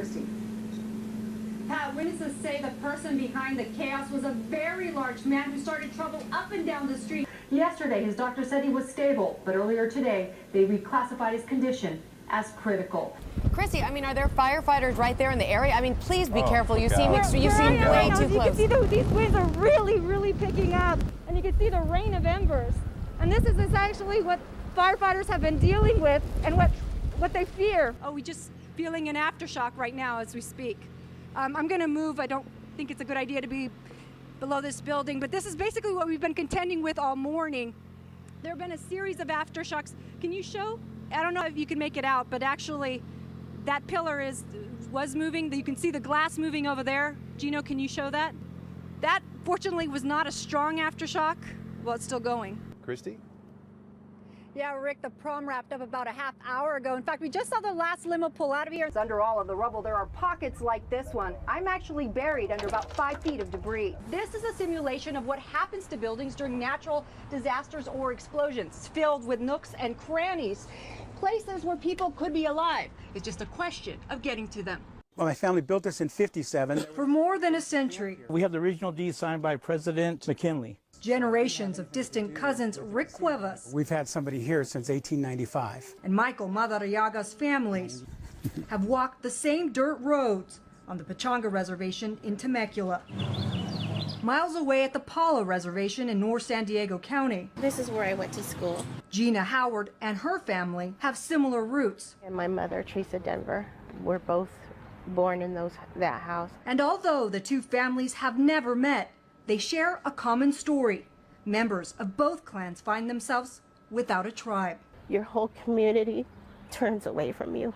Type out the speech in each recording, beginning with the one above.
Cristy. Witnesses say the person behind the chaos was a very large man who started trouble up and down the street. Yesterday, his doctor said he was stable, but earlier today, they reclassified his condition as critical. Cristy, I mean, are there firefighters right there in the area? I mean, please be careful. You seem way too close. You can see these winds are really picking up, and you can see the rain of embers. And this is actually what firefighters have been dealing with and what they fear. Oh, we're just feeling an aftershock right now as we speak. I'm going to move. I don't think it's a good idea to be below this building, but this is basically what we've been contending with all morning. There have been a series of aftershocks. Can you show? I don't know if you can make it out, but actually that pillar was moving. You can see the glass moving over there. Gino, can you show that? That, fortunately, was not a strong aftershock. Well, it's still going. Cristy? Yeah, Rick, the prom wrapped up about a half hour ago. In fact, we just saw the last limo pull out of here. Under all of the rubble, there are pockets like this one. I'm actually buried under about 5 feet of debris. This is a simulation of what happens to buildings during natural disasters or explosions, filled with nooks and crannies, places where people could be alive. It's just a question of getting to them. Well, my family built this in '57. For more than a century, We have the original deed signed by President McKinley. generations of distant cousins Rick Cuevas We've had somebody here since 1895. and Michael Madariaga's families have walked the same dirt roads on the Pechanga Reservation in Temecula. Miles away at the Paula Reservation in North San Diego County, This is where I went to school. Gina Howard and her family have similar roots. And my mother, Teresa Denver, were both born in that house. And although the two families have never met, they share a common story. Members of both clans find themselves without a tribe. Your whole community turns away from you.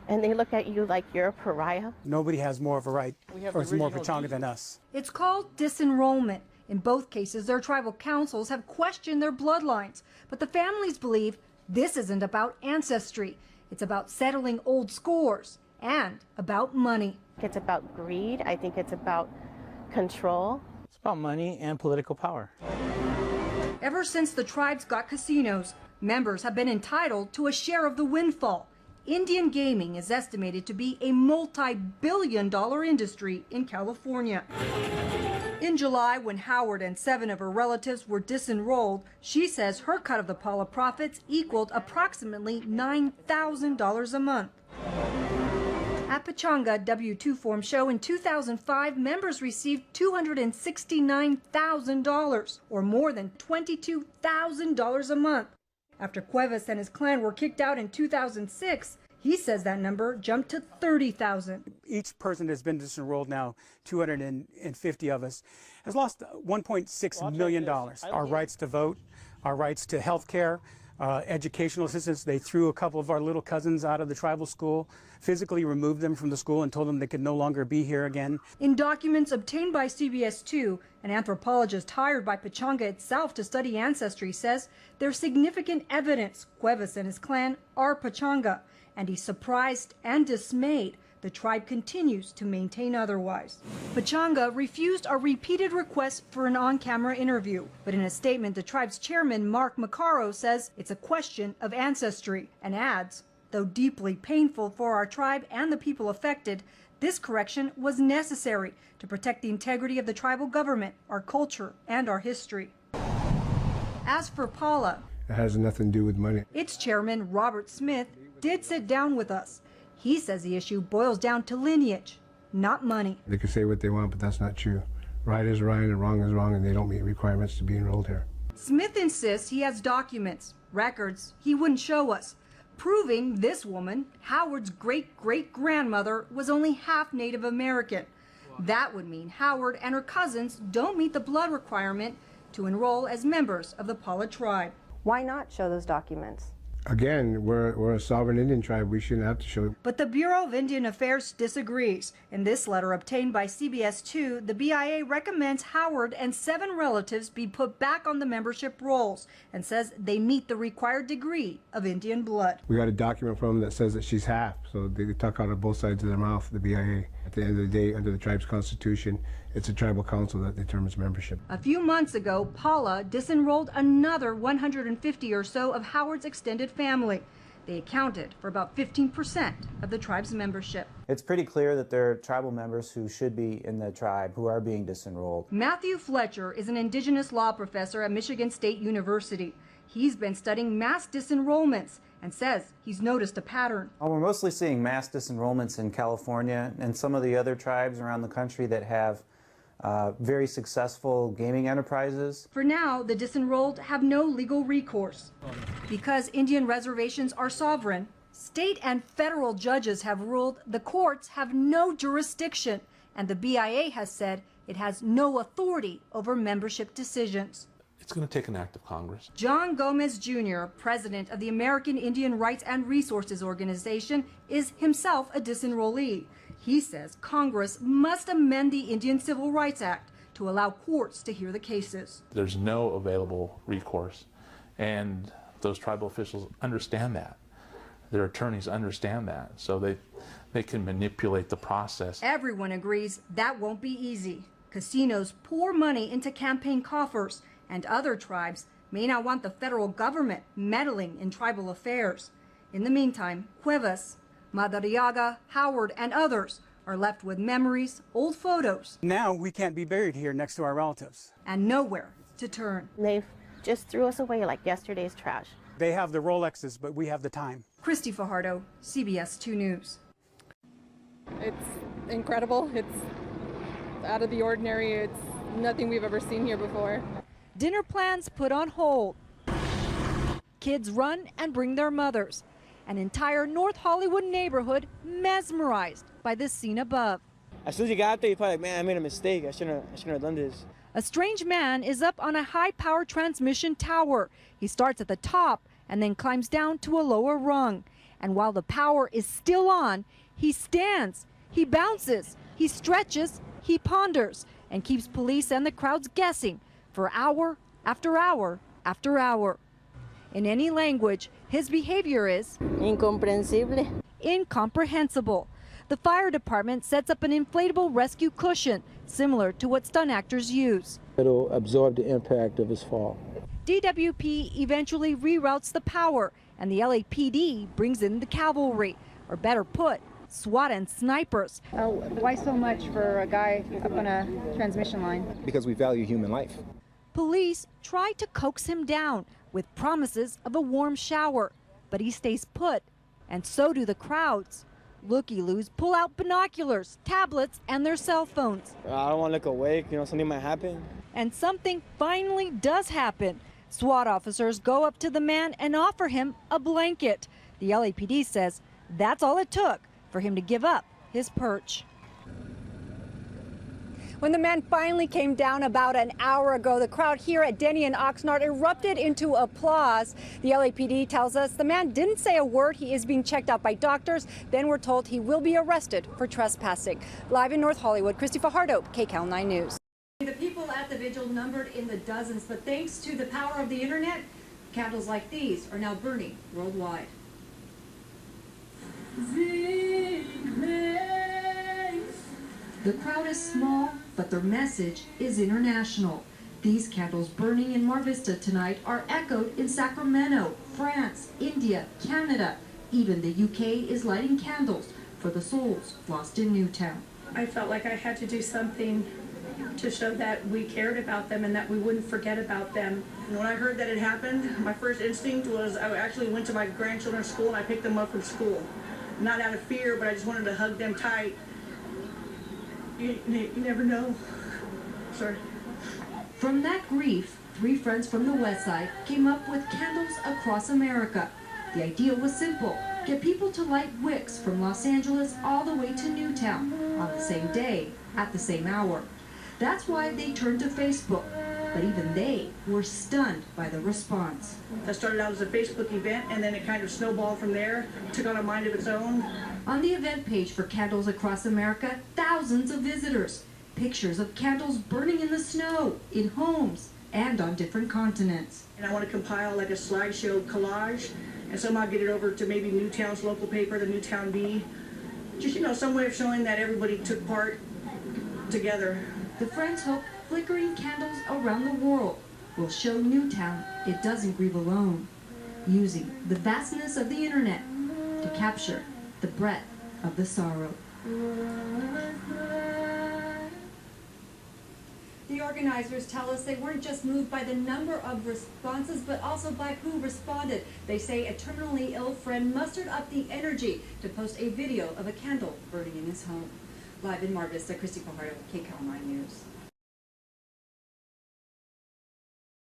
And they look at you like you're a pariah. Nobody has more of a right or is more Pechanga than us. It's called disenrollment. In both cases, their tribal councils have questioned their bloodlines, but the families believe this isn't about ancestry. It's about settling old scores and about money. It's about greed. I think it's about control. It's about money and political power. Ever since the tribes got casinos, members have been entitled to a share of the windfall. Indian gaming is estimated to be a multi-billion-dollar industry in California. In July, when Howard and 7 of her relatives were disenrolled, she says her cut of the Paula profits equaled approximately $9,000 a month. At Pechanga, W-2 forms show in 2005, members received $269,000, or more than $22,000 a month. After Cuevas and his clan were kicked out in 2006, he says that number jumped to $30,000. Each person that's been disenrolled now, 250 of us, has lost $1.6 million. Our rights to vote, our rights to health care, educational assistance. They threw a couple of our little cousins out of the tribal school, physically removed them from the school and told them they could no longer be here again. In documents obtained by CBS2, an anthropologist hired by Pechanga itself to study ancestry says there's significant evidence Cuevas and his clan are Pechanga, and he's surprised and dismayed the tribe continues to maintain otherwise. Pechanga refused a repeated request for an on-camera interview, but in a statement, the tribe's chairman, Mark Macaro, says it's a question of ancestry and adds, though deeply painful for our tribe and the people affected, this correction was necessary to protect the integrity of the tribal government, our culture, and our history. As for Paula, it has nothing to do with money. Its chairman, Robert Smith, did sit down with us. He says the issue boils down to lineage, not money. They can say what they want, but that's not true. Right is right and wrong is wrong, and they don't meet requirements to be enrolled here. Smith insists he has documents, records he wouldn't show us, proving this woman, Howard's great-great-grandmother, was only half Native American. That would mean Howard and her cousins don't meet the blood requirement to enroll as members of the Paula tribe. Why not show those documents? Again, we're a sovereign Indian tribe. We shouldn't have to show it. But the Bureau of Indian Affairs disagrees. In this letter obtained by CBS2, the BIA recommends Howard and 7 relatives be put back on the membership rolls and says they meet the required degree of Indian blood. We got a document from them that says that she's half, so they talk out of both sides of their mouth, the BIA. At the end of the day, under the tribe's constitution, it's a tribal council that determines membership. A few months ago, Paula disenrolled another 150 or so of Howard's extended family. They accounted for about 15% of the tribe's membership. It's pretty clear that there are tribal members who should be in the tribe who are being disenrolled. Matthew Fletcher is an indigenous law professor at Michigan State University. He's been studying mass disenrollments and says he's noticed a pattern. We're mostly seeing mass disenrollments in California and some of the other tribes around the country that have very successful gaming enterprises. For now, the disenrolled have no legal recourse. Because Indian reservations are sovereign, state and federal judges have ruled the courts have no jurisdiction, and the BIA has said it has no authority over membership decisions. It's going to take an act of Congress. John Gomez Jr., president of the American Indian Rights and Resources Organization, is himself a disenrollee. He says Congress must amend the Indian Civil Rights Act to allow courts to hear the cases. There's no available recourse, and those tribal officials understand that. Their attorneys understand that, so they can manipulate the process. Everyone agrees that won't be easy. Casinos pour money into campaign coffers, and other tribes may not want the federal government meddling in tribal affairs. In the meantime, Cuevas, Madariaga, Howard, and others are left with memories, old photos. Now we can't be buried here next to our relatives. And nowhere to turn. They just threw us away like yesterday's trash. They have the Rolexes, but we have the time. Cristy Fajardo, CBS 2 News. It's incredible. It's out of the ordinary. It's nothing we've ever seen here before. Dinner plans put on hold. Kids run and bring their mothers. An entire North Hollywood neighborhood mesmerized by this scene above. As soon as you got there, you're probably like, man, I made a mistake. I shouldn't have done this. A strange man is up on a high-power transmission tower. He starts at the top and then climbs down to a lower rung. And while the power is still on, he stands, he bounces, he stretches, he ponders, and keeps police and the crowds guessing for hour after hour after hour. In any language, his behavior is incomprehensible. The fire department sets up an inflatable rescue cushion, similar to what stunt actors use. It'll absorb the impact of his fall. DWP eventually reroutes the power, and the LAPD brings in the cavalry, or better put, SWAT and snipers. Why so much for a guy up on a transmission line? Because we value human life. Police try to coax him down with promises of a warm shower, but he stays put, and so do the crowds. Looky-loos pull out binoculars, tablets, and their cell phones. I don't want to look awake, something might happen. And something finally does happen. SWAT officers go up to the man and offer him a blanket. The LAPD says that's all it took for him to give up his perch. When the man finally came down about an hour ago, the crowd here at Denny and Oxnard erupted into applause. The LAPD tells us the man didn't say a word. He is being checked out by doctors. Then we're told he will be arrested for trespassing. Live in North Hollywood, Cristy Fajardo, KCAL 9 News. The people at the vigil numbered in the dozens, but thanks to the power of the internet, candles like these are now burning worldwide. The crowd is small, but their message is international. These candles burning in Mar Vista tonight are echoed in Sacramento, France, India, Canada. Even the UK is lighting candles for the souls lost in Newtown. I felt like I had to do something to show that we cared about them and that we wouldn't forget about them. And when I heard that it happened, my first instinct was I actually went to my grandchildren's school and I picked them up from school. Not out of fear, but I just wanted to hug them tight. You never know. Sorry. From that grief, 3 friends from the West Side came up with Candles Across America. The idea was simple: get people to light wicks from Los Angeles all the way to Newtown on the same day, at the same hour. That's why they turned to Facebook, but even they were stunned by the response. That started out as a Facebook event, and then it kind of snowballed from there, took on a mind of its own. On the event page for Candles Across America, thousands of visitors. Pictures of candles burning in the snow, in homes, and on different continents. And I want to compile like a slideshow collage and somehow get it over to maybe Newtown's local paper, the Newtown Bee. Just, some way of showing that everybody took part together. The friends hope flickering candles around the world will show Newtown it doesn't grieve alone. using the vastness of the internet to capture the breadth of the sorrow. The organizers tell us they weren't just moved by the number of responses, but also by who responded. They say a terminally ill friend mustered up the energy to post a video of a candle burning in his home. Live in Mar Vista, Cristy Fajardo, KCAL 9 News.